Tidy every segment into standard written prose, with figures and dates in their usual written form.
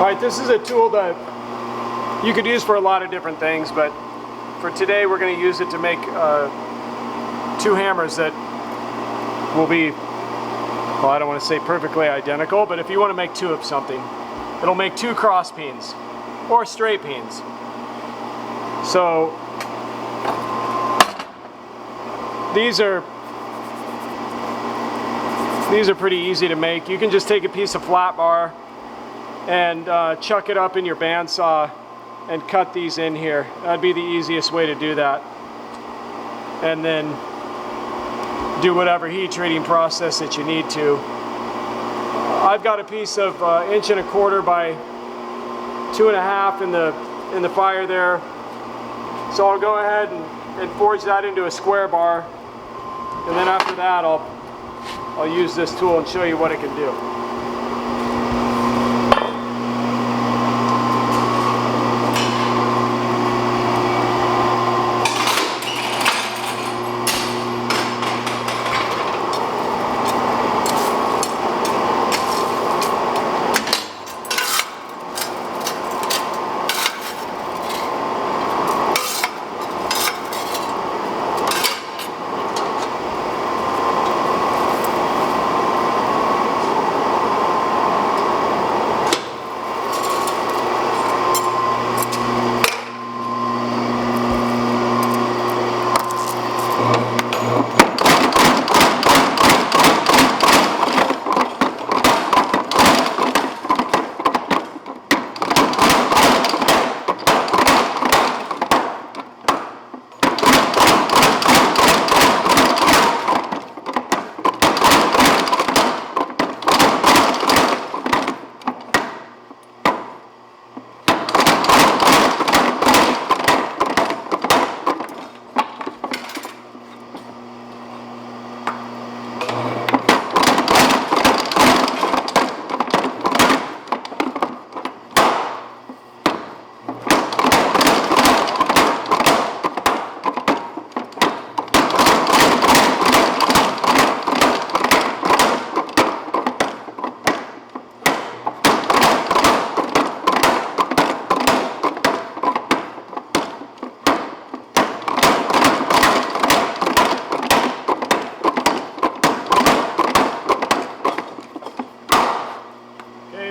Alright, this is a tool that you could use for a lot of different things, but for today we're going to use it to make two hammers that will be, well, I don't want to say perfectly identical, but if you want to make two of something, it'll make two cross pins or straight pins. So these are pretty easy to make. You can just take a piece of flat bar and chuck it up in your bandsaw and cut these in here. That'd be the easiest way to do that. And then do whatever heat treating process that you need to. I've got a piece of 1 1/4 by 2.5 in the fire there. So I'll go ahead and forge that into a square bar. And then after that I'll use this tool and show you what it can do.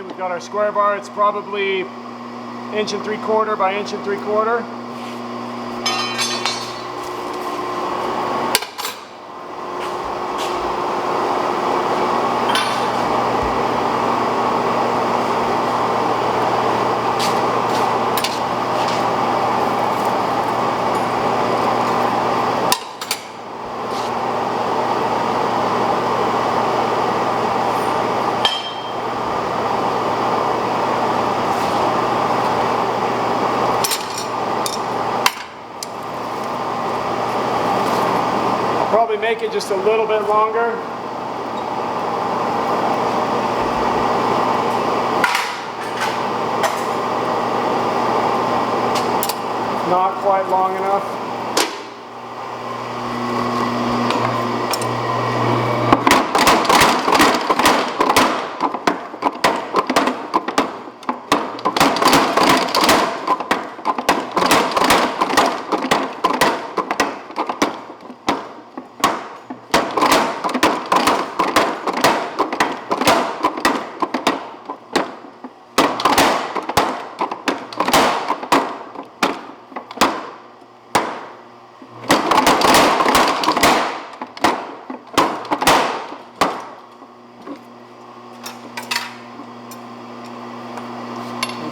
We've got our square bar. It's probably 1 3/4 by 1 3/4. Probably make it just a little bit longer. Not quite long enough.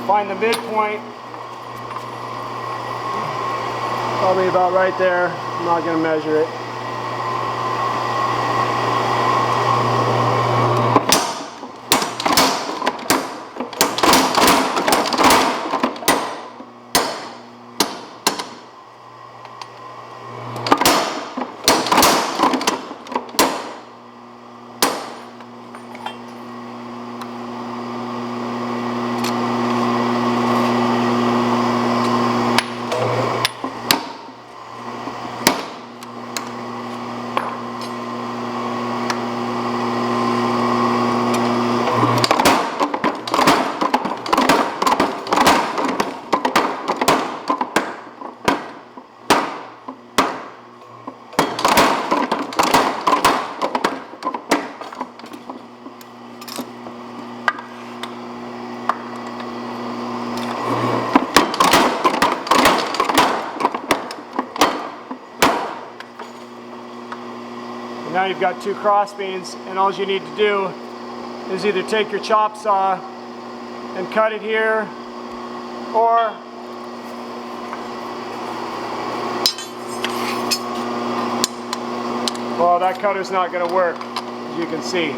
Find the midpoint, probably about right there. I'm not going to measure it. now you've got 2 cross beams, and all you need to do is either take your chop saw and cut it here, or well, that cutter's not going to work, as you can see.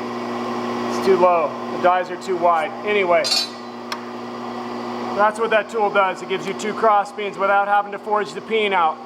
It's too low. The dies are too wide. Anyway, that's what that tool does. It gives you 2 cross beams without having to forge the peen out.